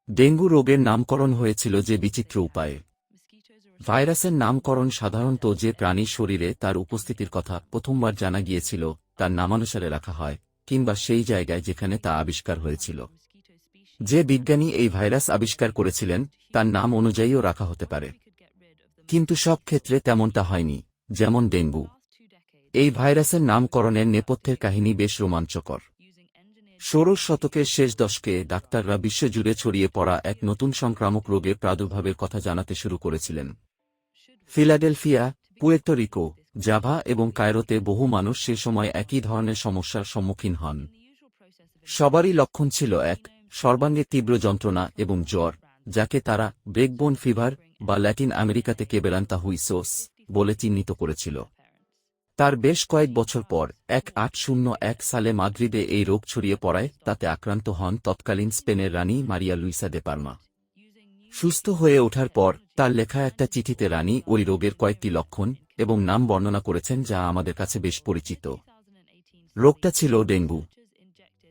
Dengue রোগের নামকরণ হয়েছিল যে বিচিত্র উপায়ে। ভাইরাসের নামকরণ সাধারণত যে প্রাণীর শরীরে তার উপস্থিতির কথা প্রথমবার জানা গিয়েছিল তার নামানুসারে রাখা হয়, কিংবা সেই জায়গায় যেখানে তা আবিষ্কার হয়েছিল। যে বিজ্ঞানী এই ভাইরাস আবিষ্কার করেছিলেন তার নাম অনুযায়ীও রাখা হতে পারে, কিন্তু সব ক্ষেত্রে তেমনটা হয়নি। যেমন ডেঙ্গু, এই ভাইরাসের নামকরণের নেপথ্যের কাহিনী বেশ রোমাঞ্চকর। ১৬ শতকের শেষ দশকে ডাক্তাররা বিশ্বজুড়ে ছড়িয়ে পড়া এক নতুন সংক্রামক রোগের প্রাদুর্ভাবের কথা জানাতে শুরু করেছিলেন। ফিলাডেলফিয়া, পুয়ের্তো রিকো, জাভা এবং কায়রোতে বহু মানুষ সে সময় একই ধরনের সমস্যার সম্মুখীন হন। সবারই লক্ষণ ছিল এক, সর্বাঙ্গে তীব্র যন্ত্রণা এবং জ্বর, যাকে তারা ব্রেকবোন ফিভার বা ল্যাটিন আমেরিকাতে কেবেরান্তাহুইসোস বলে চিহ্নিত করেছিল। তার বেশ কয়েক বছর পর ১৮০১ সালে মাদ্রিদে এই রোগ ছড়িয়ে পড়ায় তাতে আক্রান্ত হন তৎকালীন স্পেনের রানী মারিয়া লুইসা দে পারমা। সুস্থ হয়ে ওঠার পর তার লেখা একটা চিঠিতে রানী ওই রোগের কয়েকটি লক্ষণ এবং নাম বর্ণনা করেছেন যা আমাদের কাছে বেশ পরিচিত। রোগটা ছিল ডেঙ্গু।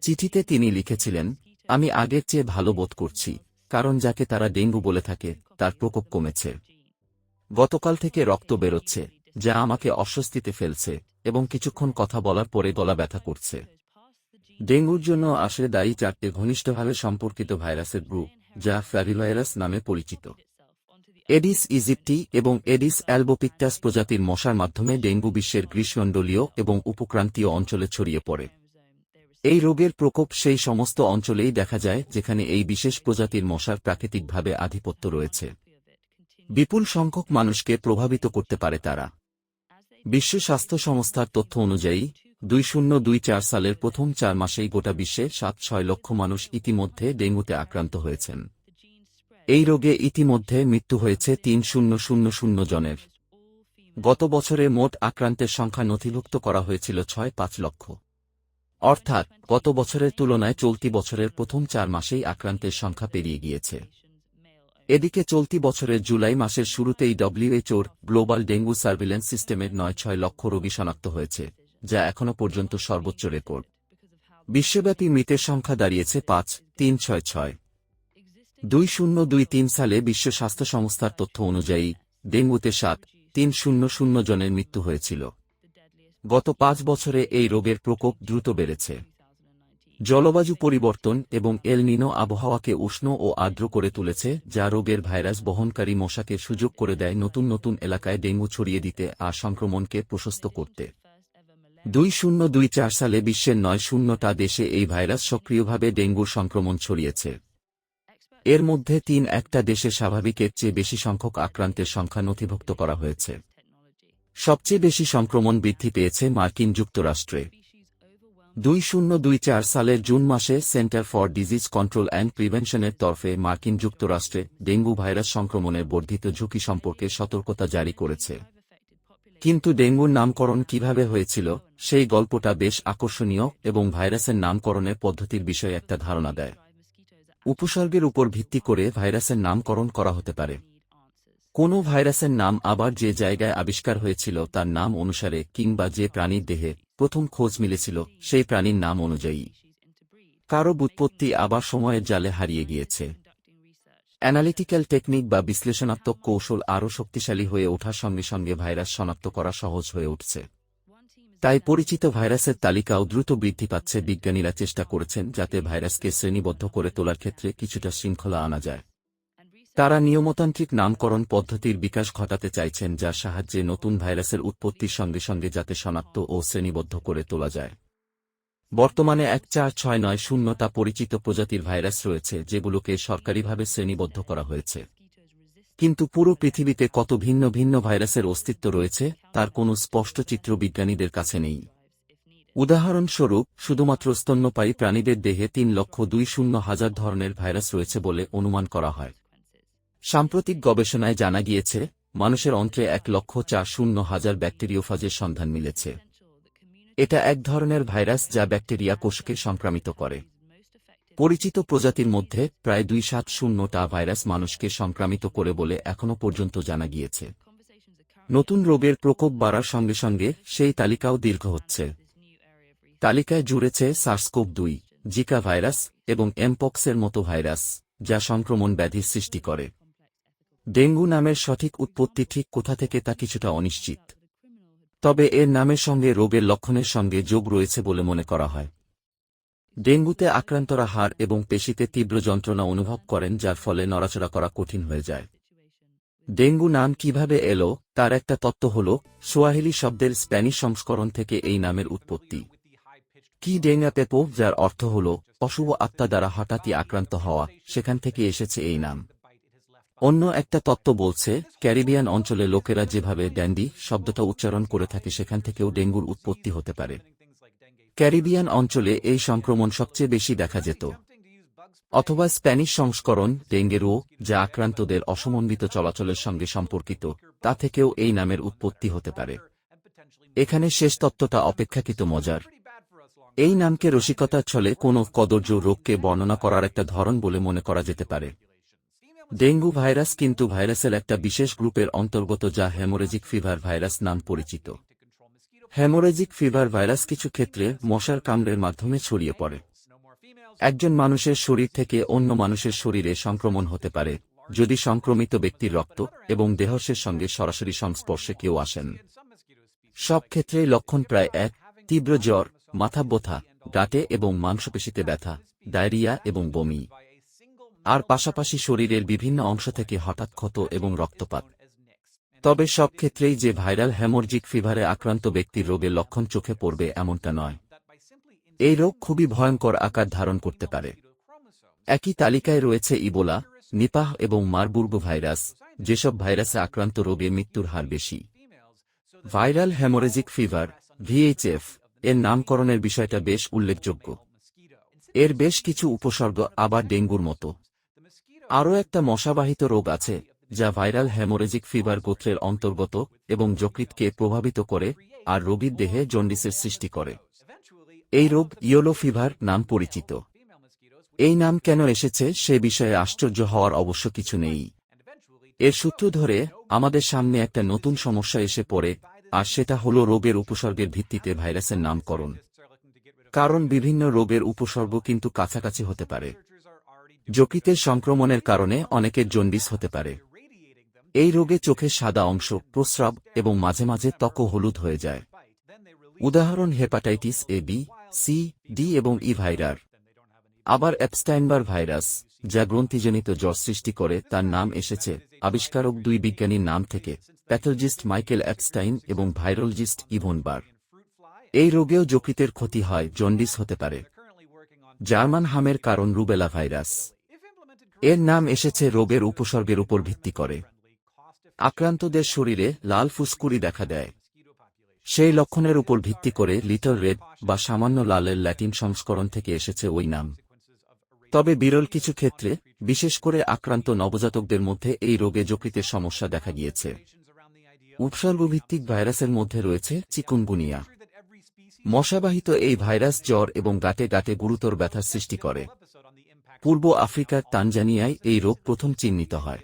চিঠিতে তিনি লিখেছিলেন, আমি আগের চেয়ে ভালো বোধ করছি, কারণ যাকে তারা ডেঙ্গু বলে থাকে তার প্রকোপ কমেছে। গতকাল থেকে রক্ত বেরোচ্ছে, যা আমাকে অস্বস্তিতে ফেলছে এবং কিছুক্ষণ কথা বলার পরে গলা ব্যথা করছে। ডেঙ্গুর জন্য আসলে দায়ী ৪টে ঘনিষ্ঠভাবে সম্পর্কিত ভাইরাসের গ্রুপ, যা ফ্ল্যাভিভাইরাস নামে পরিচিত। এডিস ইজিপ্টি এবং এডিস অ্যালবোপিক্টাস প্রজাতির মশার মাধ্যমে ডেঙ্গু বিশ্বের গ্রীষ্মমণ্ডলীয় এবং উপক্রান্তীয় অঞ্চলে ছড়িয়ে পড়ে। এই রোগের প্রকোপ সেই সমস্ত অঞ্চলেই দেখা যায় যেখানে এই বিশেষ প্রজাতির মশার প্রাকৃতিকভাবে আধিপত্য রয়েছে। বিপুল সংখ্যক মানুষকে প্রভাবিত করতে পারে তারা। বিশ্ব স্বাস্থ্য সংস্থার তথ্য অনুযায়ী ২০২৪ সালের প্রথম ৪ মাসেই গোটা বিশ্বে ৭-৬ লক্ষ মানুষ ইতিমধ্যে ডেঙ্গুতে আক্রান্ত হয়েছেন। এই রোগে ইতিমধ্যে মৃত্যু হয়েছে ৩,০০০ জনের। গত বছরে মোট আক্রান্তের সংখ্যা নথিভুক্ত করা হয়েছিল ৬-৫ লক্ষ। অর্থাৎ গত বছরের তুলনায় চলতি বছরের প্রথম ৪ মাসেই আক্রান্তের সংখ্যা পেরিয়ে গিয়েছে। এদিকে চলতি বছরের জুলাই মাসের শুরুতেই ডব্লিউএইচওর গ্লোবাল ডেঙ্গু সার্ভিল্যান্স সিস্টেমের ৯-৬ লক্ষ রোগী শনাক্ত হয়েছে, যা এখনও পর্যন্ত সর্বোচ্চ রেকর্ড। বিশ্বব্যাপী মৃতের সংখ্যা দাঁড়িয়েছে ৫,৩৬৬। ২০২৩ সালে বিশ্ব স্বাস্থ্য সংস্থার তথ্য অনুযায়ী ডেঙ্গুতে ৭,৩০০ জনের মৃত্যু হয়েছিল। গত ৫ বছরে এই রোগের প্রকোপ দ্রুত বেড়েছে। জলবায়ু পরিবর্তন এবং এল নিনো আবহাওয়াকে উষ্ণ ও আর্দ্র করে তুলেছে, যা রোগের ভাইরাস বহনকারী মশাকে সুযোগ করে দেয় নতুন নতুন এলাকায় ডেঙ্গু ছড়িয়ে দিতে আর সংক্রমণকে প্রশস্ত করতে। ২০২৪ সালে বিশ্বের ৯-০টা দেশে এই ভাইরাস সক্রিয়ভাবে ডেঙ্গুর সংক্রমণ ছড়িয়েছে। এর মধ্যে ৩-১টা দেশে স্বাভাবিকের চেয়ে বেশি সংখ্যক আক্রান্তের সংখ্যা নথিভুক্ত করা হয়েছে। সবচেয়ে বেশি সংক্রমণ বৃদ্ধি পেয়েছে মার্কিন যুক্তরাষ্ট্রে। ২০২৪ সালের জুন মাসে center for disease control and প্রিভেনশনের তরফে মার্কিন যুক্তরাষ্ট্রে ডেঙ্গু ভাইরাস সংক্রমণের বর্ধিত ঝুঁকি সম্পর্কে সতর্কতা জারি করেছে। কিন্তু ডেঙ্গুর নামকরণ কিভাবে হয়েছিল সেই গল্পটা বেশ আকর্ষণীয় এবং ভাইরাসের নামকরণের পদ্ধতির বিষয়ে একটা ধারণা দেয়। উপসর্গের উপর ভিত্তি করে ভাইরাসের নামকরণ করা হতে পারে। কোনো ভাইরাসের নাম আবার যে জায়গায় আবিষ্কার হয়েছিল তার নাম অনুসারে, কিংবা যে প্রাণীর দেহে প্রথম খোঁজ মিলেছিল সেই প্রাণীর নাম অনুযায়ী। কারো ব্যুৎপত্তি আবার সময়ের জালে হারিয়ে গিয়েছে। অ্যানালিটিক্যাল টেকনিক বা বিশ্লেষণাত্মক কৌশল আরও শক্তিশালী হয়ে ওঠার সঙ্গে সঙ্গে ভাইরাস শনাক্ত করা সহজ হয়ে উঠছে। তাই পরিচিত ভাইরাসের তালিকাও দ্রুত বৃদ্ধি পাচ্ছে। বিজ্ঞানীরা চেষ্টা করেছেন যাতে ভাইরাসকে শ্রেণীবদ্ধ করে তোলার ক্ষেত্রে কিছুটা শৃঙ্খলা আনা যায়। তারা নিয়মতান্ত্রিক নামকরণ পদ্ধতির বিকাশ ঘটাতে চাইছেন, যার সাহায্যে নতুন ভাইরাসের উৎপত্তির সঙ্গে সঙ্গে যাতে শনাক্ত ও শ্রেণীবদ্ধ করে তোলা যায়। বর্তমানে ১,৪,৬,৯,০টা পরিচিত প্রজাতির ভাইরাস রয়েছে যেগুলোকে সরকারিভাবে শ্রেণীবদ্ধ করা হয়েছে। কিন্তু পুরো পৃথিবীতে কত ভিন্ন ভিন্ন ভাইরাসের অস্তিত্ব রয়েছে তার কোনো স্পষ্ট চিত্র বিজ্ঞানীদের কাছে নেই। উদাহরণস্বরূপ, শুধুমাত্র স্তন্যপায়ী প্রাণীদের দেহে ৩,২০,০০০ ধরনের ভাইরাস রয়েছে বলে অনুমান করা হয়। সাম্প্রতিক গবেষণায় জানা গিয়েছে মানুষের অন্ত্রে ১,৪০,০০০ ব্যাকটেরিওফাজের সন্ধান মিলেছে। এটা এক ধরনের ভাইরাস যা ব্যাকটেরিয়া কোষকে সংক্রামিত করে। পরিচিত প্রজাতির মধ্যে প্রায় ২৭০টা ভাইরাস মানুষকে সংক্রামিত করে বলে এখনও পর্যন্ত জানা গিয়েছে। নতুন রোগের প্রকোপ বাড়ার সঙ্গে সঙ্গে সেই তালিকাও দীর্ঘ হচ্ছে। তালিকায় জুড়েছে সার্স-কোভ-২, জিকা ভাইরাস এবং এমপক্সের মতো ভাইরাস, যা সংক্রমণ ব্যাধির সৃষ্টি করে। ডেঙ্গু নামের সঠিক উৎপত্তি ঠিক কোথা থেকে তা কিছুটা অনিশ্চিত, তবে এর নামের সঙ্গে রোগের লক্ষণের সঙ্গে যোগ রয়েছে বলে মনে করা হয়। ডেঙ্গুতে আক্রান্তরা হাড় এবং পেশিতে তীব্র যন্ত্রণা অনুভব করেন, যার ফলে নড়াচড়া করা কঠিন হয়ে যায়। ডেঙ্গু নাম কিভাবে এলো তার একটা তত্ত্ব হল, সোয়াহিলি শব্দের স্প্যানিশ সংস্করণ থেকে এই নামের উৎপত্তি। কি ডেঙ্গা পেপো, যার অর্থ হল অশুভ আত্মা দ্বারা হঠাৎই আক্রান্ত হওয়া, সেখান থেকে এসেছে এই নাম। অন্য একটা তত্ত্ব বলছে, ক্যারিবিয়ান অঞ্চলে লোকেরা যেভাবে ড্যান্ডি শব্দটা উচ্চারণ করে থাকে সেখান থেকেও ডেঙ্গুর উৎপত্তি হতে পারে। ক্যারিবিয়ান অঞ্চলে এই সংক্রমণ সবচেয়ে বেশি দেখা যেত। অথবা স্প্যানিশ সংস্করণ ডেঙ্গেরো, যা আক্রান্তদের অসমন্বিত চলাচলের সঙ্গে সম্পর্কিত, তা থেকেও এই নামের উৎপত্তি হতে পারে। এখানে শেষ তত্ত্বটা অপেক্ষাকৃত মজার। এই নামকে রসিকতার ছলে কোনো কদর্য রোগকে বর্ণনা করার একটা ধরন বলে মনে করা যেতে পারে। ডেঙ্গু ভাইরাস কিন্তু ভাইরাসের একটা বিশেষ গ্রুপের অন্তর্গত, যা হেমোরেজিক ফিভার ভাইরাস নাম পরিচিত। হেমোরেজিক ফিভার ভাইরাস কিছু ক্ষেত্রে মশার কামড়ের মাধ্যমে ছড়িয়ে পড়ে। একজন মানুষের শরীর থেকে অন্য মানুষের শরীরে সংক্রমণ হতে পারে, যদি সংক্রমিত ব্যক্তির রক্ত এবং দেহস্যের সঙ্গে সরাসরি সংস্পর্শে কেউ আসেন। সব ক্ষেত্রেই লক্ষণ প্রায় এক: তীব্র জ্বর, মাথা ব্যথা, গাঁটে এবং মাংসপেশিতে ব্যথা, ডায়রিয়া এবং বমি, আর পাশাপাশি শরীরের বিভিন্ন অংশ থেকে হঠাৎ ক্ষত এবং রক্তপাত। তবে সব ক্ষেত্রেই যে ভাইরাল হেমোরজিক ফিভারে আক্রান্ত ব্যক্তির রোগের লক্ষণ চোখে পড়বে এমনটা নয়। এই রোগ খুবই ভয়ঙ্কর আকার ধারণ করতে পারে। একই তালিকায় রয়েছে ইবোলা, নিপাহ এবং মারবুর্গ ভাইরাস, যেসব ভাইরাসে আক্রান্ত রোগে মৃত্যুর হার বেশি। ভাইরাল হেমোরেজিক ফিভার ভিএইচএফ এর নামকরণের বিষয়টা বেশ উল্লেখযোগ্য। এর বেশ কিছু উপসর্গ আবার ডেঙ্গুর মতো। আরও একটা মশাবাহিত রোগ আছে, যা ভাইরাল হেমোরেজিক ফিভার গোত্রের অন্তর্গত এবং যকৃতকে প্রভাবিত করে আর রোগীর দেহে জন্ডিসের সৃষ্টি করে। এই রোগ ইয়েলো ফিভার নাম পরিচিত। এই নাম কেন এসেছে সে বিষয়ে আশ্চর্য হওয়ার অবশ্য কিছু নেই। এর সূত্র ধরে আমাদের সামনে একটা নতুন সমস্যা এসে পড়ে, আর সেটা হল রোগের উপসর্গের ভিত্তিতে ভাইরাসের নামকরণ। কারণ বিভিন্ন রোগের উপসর্গ কিন্তু কাছাকাছি হতে পারে। যকৃতের সংক্রমণের কারণে অনেকের জন্ডিস হতে পারে। এই রোগে চোখের সাদা অংশ, প্রস্রাব এবং মাঝে মাঝে ত্বকও হলুদ হয়ে যায়। উদাহরণ hepatitis A, B, C, D এবং ই ভাইরাস। আবার অ্যাপস্টাইনবার ভাইরাস, যা গ্রন্থিজনিত জ্বর সৃষ্টি করে, তার নাম এসেছে আবিষ্কারক দুই বিজ্ঞানীর নাম থেকে, প্যাথোলজিস্ট মাইকেল অ্যাপস্টাইন এবং ভাইরোলজিস্ট ইভন বার। এই রোগেও যকৃতের ক্ষতি হয়, জন্ডিস হতে পারে। জার্মান হামের কারণ রুবেলা ভাইরাস। এর নাম এসেছে রোগের উপসর্গের উপর ভিত্তি করে। আক্রান্তদের শরীরে লাল ফুসকুড়ি দেখা দেয়। সেই লক্ষণের উপর ভিত্তি করে লিটল রেড বা সামান্য লালের ল্যাটিন সংস্করণ থেকে এসেছে ওই নাম। তবে বিরল কিছু ক্ষেত্রে, বিশেষ করে আক্রান্ত নবজাতকদের মধ্যে এই রোগে যকৃতের সমস্যা দেখা গিয়েছে। উপসর্গভিত্তিক ভাইরাসের মধ্যে রয়েছে চিকুনগুনিয়া। মশাবাহিত এই ভাইরাস জ্বর এবং গাঁটে গাঁটে গুরুতর ব্যথার সৃষ্টি করে। পূর্ব আফ্রিকার তানজানিয়ায় এই রোগ প্রথম চিহ্নিত হয়।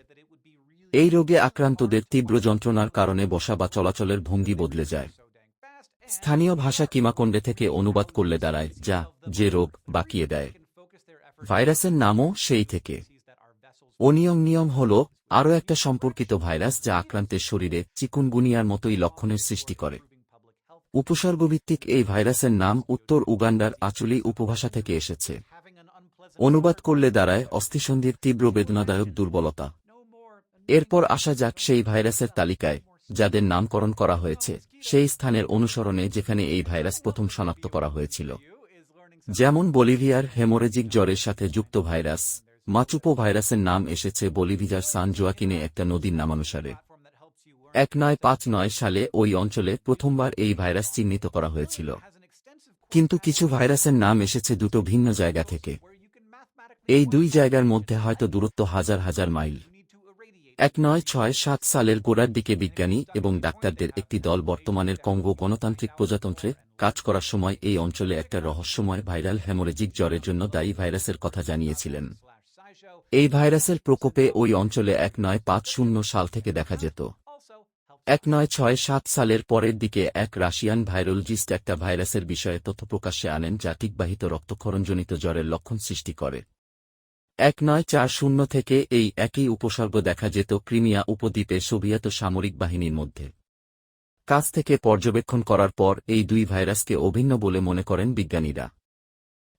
এই রোগে আক্রান্তদের তীব্র যন্ত্রণার কারণে বসা বা চলাচলের ভঙ্গি বদলে যায়। স্থানীয় ভাষা কিমাকন্ডে থেকে অনুবাদ করলে দাঁড়ায় যা, যে রোগ, বাকিয়ে দেয়। ভাইরাসের নামও সেই থেকে। অনিয়ম হল আরও একটা সম্পর্কিত ভাইরাস, যা আক্রান্তের শরীরে চিকুনগুনিয়ার মতোই লক্ষণের সৃষ্টি করে। উপসর্গভিত্তিক এই ভাইরাসের নাম উত্তর উগান্ডার আচুলি উপভাষা থেকে এসেছে। অনুবাদ করলে দাঁড়ায় অস্থিসন্ধির তীব্র বেদনাদায়ক দুর্বলতা। এরপর আসা যাক সেই ভাইরাসের তালিকায়, যাদের নামকরণ করা হয়েছে সেই স্থানের অনুসরণে যেখানে এই ভাইরাস প্রথম শনাক্ত করা হয়েছিল। যেমন বলিভিয়ার হেমোরেজিক জ্বরের সাথে যুক্ত ভাইরাস মাচুপো ভাইরাসের নাম এসেছে বলিভিয়ার সান জোয়াকিনে একটা নদীর নামানুসারে। 1959 সালে ওই অঞ্চলে প্রথমবার এই ভাইরাস চিহ্নিত করা হয়েছিল। কিন্তু কিছু ভাইরাসের নাম এসেছে দুটো ভিন্ন জায়গা থেকে। এই দুই জায়গার মধ্যে হয়তো দূরত্ব হাজার হাজার মাইল। 1967 সালের গোড়ার দিকে বিজ্ঞানী এবং ডাক্তারদের একটি দল বর্তমানের কঙ্গো গণতান্ত্রিক প্রজাতন্ত্রে কাজ করার সময় এই অঞ্চলে একটা রহস্যময় ভাইরাল হেমোরেজিক জ্বরের জন্য দায়ী ভাইরাসের কথা জানিয়েছিলেন। এই ভাইরাসের প্রকোপে ওই অঞ্চলে 1950 সাল থেকে দেখা যেত। 1967 সালের পরের দিকে এক রাশিয়ান ভাইরোলজিস্ট একটা ভাইরাসের বিষয়ে তথ্য প্রকাশ্যে আনেন, যা টিকবাহিত রক্তক্ষরণজনিত জ্বরের লক্ষণ সৃষ্টি করে। 1940 থেকে এই একই উপসর্গ দেখা যেত ক্রিমিয়া উপদ্বীপে সোভিয়েত সামরিক বাহিনীর মধ্যে। কাছ থেকে পর্যবেক্ষণ করার পর এই দুই ভাইরাসকে অভিন্ন বলে মনে করেন বিজ্ঞানীরা,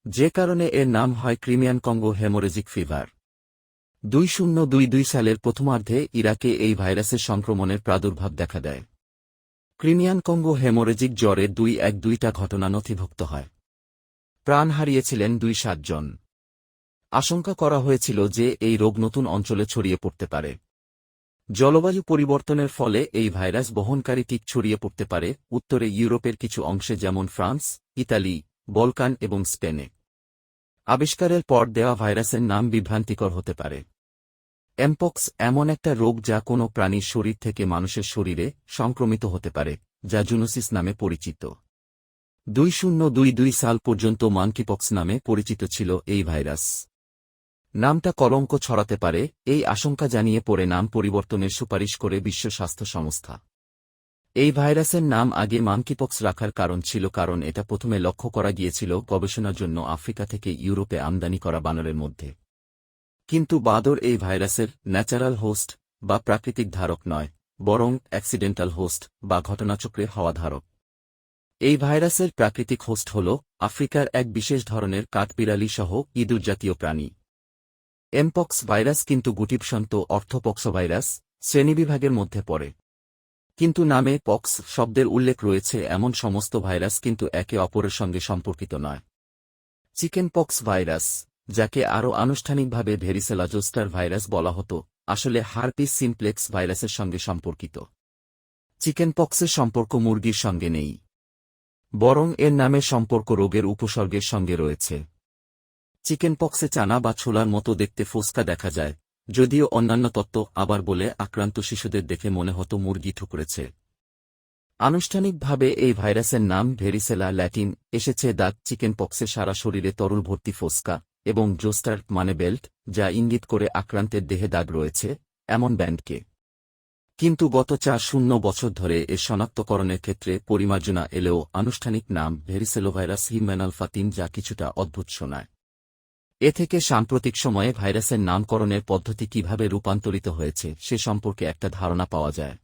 যে কারণে এর নাম হয় ক্রিমিয়ান কঙ্গো হেমোরেজিক ফিভার। 2022 সালের প্রথমার্ধে ইরাকে এই ভাইরাসের সংক্রমণের প্রাদুর্ভাব দেখা দেয়। ক্রিমিয়ান কঙ্গো হেমোরেজিক জ্বরে 212টা ঘটনা নথিভুক্ত হয়। প্রাণ হারিয়েছিলেন 207 জন। আশঙ্কা করা হয়েছিল যে এই রোগ নতুন অঞ্চলে ছড়িয়ে পড়তে পারে। জলবায়ু পরিবর্তনের ফলে এই ভাইরাস বহনকারী টিক ছড়িয়ে পড়তে পারে উত্তরে ইউরোপের কিছু অংশে যেমন ফ্রান্স, ইতালি, বলকান এবং স্পেনে। আবিষ্কারের পর দেওয়া ভাইরাসের নাম বিভ্রান্তিকর হতে পারে। এমপক্স এমন একটা রোগ যা কোনো প্রাণীর শরীর থেকে মানুষের শরীরে সংক্রমিত হতে পারে, যা জুনোসিস নামে পরিচিত। 2022 সাল পর্যন্ত মাঙ্কিপক্স নামে পরিচিত ছিল এই ভাইরাস। নামটা কলঙ্ক ছড়াতে পারে এই আশঙ্কা জানিয়ে পরে নাম পরিবর্তনের সুপারিশ করে বিশ্ব স্বাস্থ্য সংস্থা। এই ভাইরাসের নাম আগে মাঙ্কিপক্স রাখার কারণ ছিল কারণ এটা প্রথমে লক্ষ্য করা গিয়েছিল গবেষণার জন্য আফ্রিকা থেকে ইউরোপে আমদানি করা বানরের মধ্যে। কিন্তু বাদর এই ভাইরাসের ন্যাচারাল হোস্ট বা প্রাকৃতিক ধারক নয়, বরং অ্যাক্সিডেন্টাল হোস্ট বা ঘটনাচক্রে হওয়া ধারক। এই ভাইরাসের প্রাকৃতিক হোস্ট হল আফ্রিকার এক বিশেষ ধরনের কাঠবিড়ালি সহ ইঁদুর জাতীয় প্রাণী। এমপক্স ভাইরাস কিন্তু গুটিবসন্ত অর্থপক্সভাইরাস শ্রেণীবিভাগের মধ্যে পড়ে। কিন্তু নামে পক্স শব্দের উল্লেখ রয়েছে এমন সমস্ত ভাইরাস কিন্তু একে অপরের সঙ্গে সম্পর্কিত নয়। চিকেনপক্স ভাইরাস, যাকে আরও আনুষ্ঠানিকভাবে ভেরিসেলা জোস্টার ভাইরাস বলা হতো, আসলে হার্পিস সিমপ্লেক্স ভাইরাসের সঙ্গে সম্পর্কিত। চিকেনপক্সের সম্পর্ক মুরগির সঙ্গে নেই, বরং এর নামে সম্পর্ক রোগের উপসর্গের সঙ্গে রয়েছে। চিকেনপক্সে চানা বা ছোলার মতো দেখতে ফোস্কা দেখা যায়, যদিও অন্যান্য তত্ত্ব আবার বলে আক্রান্ত শিশুদের দেখে মনে হতো মুরগি ঠুকরেছে। আনুষ্ঠানিকভাবে এই ভাইরাসের নাম ভেরিসেলা ল্যাটিন এসেছে দাগ চিকেনপক্সে সারা শরীরে তরল ভর্তি ফোস্কা এবং জোস্টার মানে বেল্ট, যা ইঙ্গিত করে আক্রান্তের দেহে দাগ রয়েছে এমন ব্যান্ডকে। কিন্তু গত 40 বছর ধরে এর শনাক্তকরণের ক্ষেত্রে পরিমার্জনা এলেও আনুষ্ঠানিক নাম ভেরিসেলোভাইরাস হিউম্যানালফা-3, যা কিছুটা অদ্ভুত শোনায়। এ থেকে সাম্প্রতিক সময়ে ভাইরাসের নামকরণের পদ্ধতি কিভাবে রূপান্তরিত হয়েছে সে সম্পর্কে একটা ধারণা পাওয়া যায়।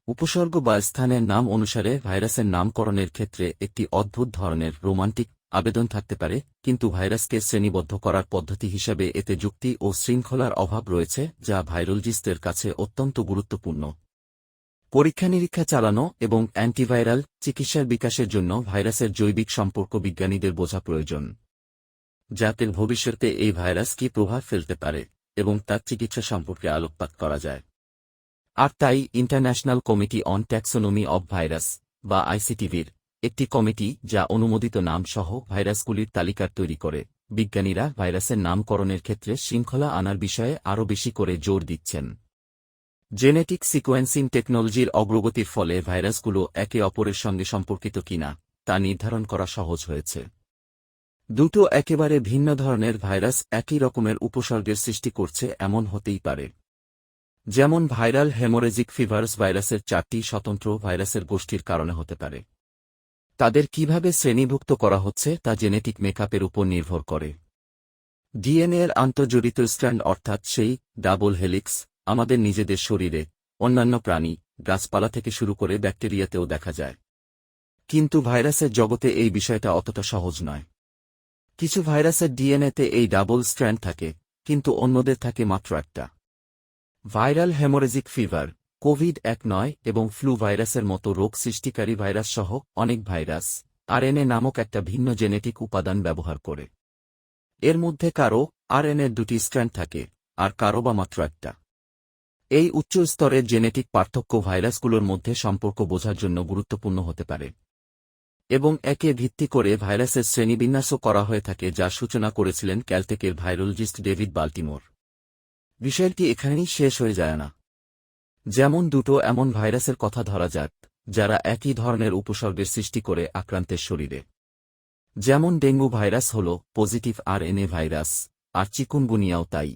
উপসর্গ বা স্থানের নাম অনুসারে ভাইরাসের নামকরণের ক্ষেত্রে একটি অদ্ভুত ধরনের রোমান্টিক আবেদন থাকতে পারে, কিন্তু ভাইরাসকে শ্রেণীবদ্ধ করার পদ্ধতি হিসাবে এতে যুক্তি ও শৃঙ্খলার অভাব রয়েছে, যা ভাইরোলজিস্টদের কাছে অত্যন্ত গুরুত্বপূর্ণ। পরীক্ষা-নিরীক্ষা চালানো এবং অ্যান্টিভাইরাল চিকিৎসার বিকাশের জন্য ভাইরাসের জৈবিক সম্পর্ক বিজ্ঞানীদের বোঝা প্রয়োজন, যাতে ভবিষ্যতে এই ভাইরাস কি প্রভাব ফেলতে পারে এবং তার চিকিৎসা সম্পর্কে আলোকপাত করা যায়। আর তাই international committee on taxonomy of virus বা আইসিটিভির একটি কমিটি, যা অনুমোদিত নাম সহ ভাইরাসগুলির তালিকা তৈরি করে, বিজ্ঞানীরা ভাইরাসের নামকরণের ক্ষেত্রে শৃঙ্খলা আনার বিষয়ে আরও বেশি করে জোর দিচ্ছেন। জেনেটিক সিকোয়েন্সিং টেকনোলজির অগ্রগতির ফলে ভাইরাসগুলো একে অপরের সঙ্গে সম্পর্কিত কিনা তা নির্ধারণ করা সহজ হয়েছে। দুটো একেবারে ভিন্ন ধরনের ভাইরাস একই রকমের উপসর্গের সৃষ্টি করছে এমন হতেই পারে। যেমন ভাইরাল হেমোরেজিক ফিভারস ভাইরাসের 4টি স্বতন্ত্র ভাইরাসের গোষ্ঠীর কারণে হতে পারে। তাদের কিভাবে শ্রেণীভুক্ত করা হচ্ছে তা জেনেটিক মেকআপের উপর নির্ভর করে। ডিএনএর আন্তঃজড়িত স্ট্র্যান্ড অর্থাৎ সেই ডাবল হেলিক্স আমাদের নিজেদের শরীরে, অন্যান্য প্রাণী, গাছপালা থেকে শুরু করে ব্যাকটেরিয়াতেও দেখা যায়। কিন্তু ভাইরাসের জগতে এই বিষয়টা অতটা সহজ নয়। কিছু ভাইরাসের ডিএনএতে এই ডাবল স্ট্র্যান্ড থাকে, কিন্তু অন্যদের থাকে মাত্র একটা। ভাইরাল হেমোরেজিক ফিভার, কোভিড-19 এবং ফ্লু ভাইরাসের মতো রোগ সৃষ্টিকারী ভাইরাস সহ অনেক ভাইরাস আরএনএ নামক একটা ভিন্ন জেনেটিক উপাদান ব্যবহার করে। এর মধ্যে কারো আরএনএর 2টি স্ট্র্যান্ড থাকে, আর কারো বা মাত্র একটা। এই উচ্চ স্তরের জেনেটিক পার্থক্য ভাইরাসগুলোর মধ্যে সম্পর্ক বোঝার জন্য গুরুত্বপূর্ণ হতে পারে, এবং একে ভিত্তি করে ভাইরাসের শ্রেণীবিন্যাসও করা হয়ে থাকে, যা সূচনা করেছিলেন ক্যালটেকের ভাইরোলজিস্ট ডেভিড বাল্টিমোর। বিষয়টি এখানেই শেষ হয়ে যায় না। যেমন দুটো এমন ভাইরাসের কথা ধরা যাক, যারা একই ধরনের উপসর্গের সৃষ্টি করে আক্রান্তের শরীরে। যেমন ডেঙ্গু ভাইরাস হল পজিটিভ আরএনএ ভাইরাস, আর চিকুনগুনিয়াও তাই।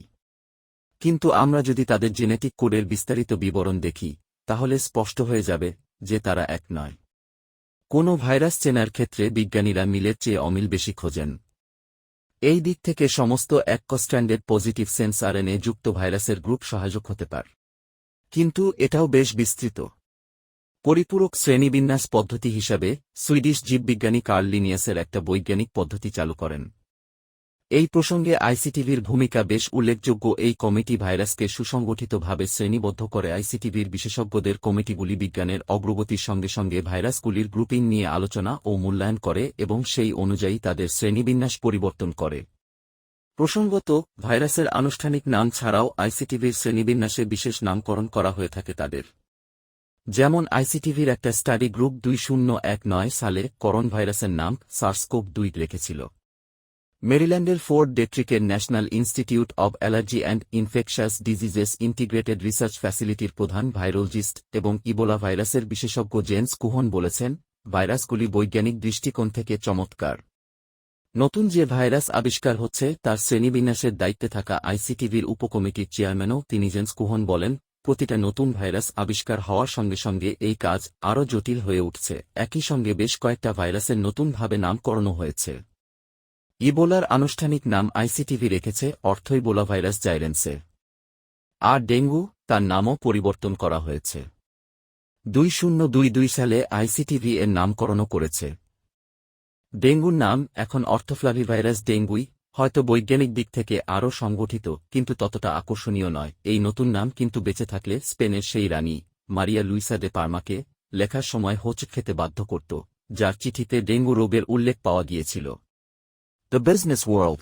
কিন্তু আমরা যদি তাদের জেনেটিক কোডের বিস্তারিত বিবরণ দেখি, তাহলে স্পষ্ট হয়ে যাবে যে তারা এক নয়। কোনো ভাইরাস চেনার ক্ষেত্রে বিজ্ঞানীরা মিলের চেয়ে অমিল বেশি খোঁজেন। এই দিক থেকে সমস্ত স্ট্র্যান্ডেড পজিটিভ সেন্স আরএনএ যুক্ত ভাইরাসের গ্রুপ সহায়ক হতে পারে, কিন্তু এটাও বেশ বিস্তৃত। পরিপূরক শ্রেণীবিন্যাস পদ্ধতি হিসাবে সুইডিশ জীববিজ্ঞানী কার্ল লিনিয়াসের একটা বৈজ্ঞানিক পদ্ধতি চালু করেন। এই প্রসঙ্গে আইসিটিভির ভূমিকা বেশ উল্লেখযোগ্য। এই কমিটি ভাইরাসকে সুসংগঠিতভাবে শ্রেণীবদ্ধ করে। আইসিটিভির বিশেষজ্ঞদের কমিটিগুলি বিজ্ঞানের অগ্রগতির সঙ্গে সঙ্গে ভাইরাসগুলির গ্রুপিং নিয়ে আলোচনা ও মূল্যায়ন করে এবং সেই অনুযায়ী তাদের শ্রেণীবিন্যাস পরিবর্তন করে। প্রসঙ্গত, ভাইরাসের আনুষ্ঠানিক নাম ছাড়াও আইসিটিভির শ্রেণীবিন্যাসে বিশেষ নামকরণ করা হয়ে থাকে তাদের। যেমন আইসিটিভির একটা স্টাডি গ্রুপ 2019 সালে করোন ভাইরাসের নাম সার্স-কোভ-2 রেখেছিল। মেরিল্যান্ডের ফোর্ট ডেট্রিকের National Institute of allergy and infectious diseases integrated research ফ্যাসিলিটির প্রধান ভাইরোলজিস্ট এবং ইবোলা ভাইরাসের বিশেষজ্ঞ জেন্স কুহন বলেছেন, ভাইরাসগুলি বৈজ্ঞানিক দৃষ্টিকোণ থেকে চমৎকার। নতুন যে ভাইরাস আবিষ্কার হচ্ছে তার শ্রেণীবিন্যাসের দায়িত্বে থাকা আইসিটিভির উপকমিটির চেয়ারম্যানও তিনি জেন্স কুহন বলেন, প্রতিটা নতুন ভাইরাস আবিষ্কার হওয়ার সঙ্গে সঙ্গে এই কাজ আরও জটিল হয়ে উঠছে। একই সঙ্গে বেশ কয়েকটা ভাইরাসের নতুনভাবে নামকরণও হয়েছে। ইবোলার আনুষ্ঠানিক নাম আইসিটিভি রেখেছে ইবোলা ভাইরাস জাইরেন্সে। আর ডেঙ্গু, তার নামও পরিবর্তন করা হয়েছে। 2022 সালে আইসিটিভি এর নামকরণও করেছে। ডেঙ্গুর নাম এখন অর্থোফ্লাভিভাইরাস ডেঙ্গুই, হয়তো বৈজ্ঞানিক দিক থেকে আরও সংগঠিত কিন্তু ততটা আকর্ষণীয় নয়। এই নতুন নাম কিন্তু বেঁচে থাকলে স্পেনের সেই রানী মারিয়া লুইসা দে পার্মাকে লেখার সময় হোঁচট খেতে বাধ্য করত, যার চিঠিতে ডেঙ্গু রোগের উল্লেখ পাওয়া গিয়েছিল। The business world.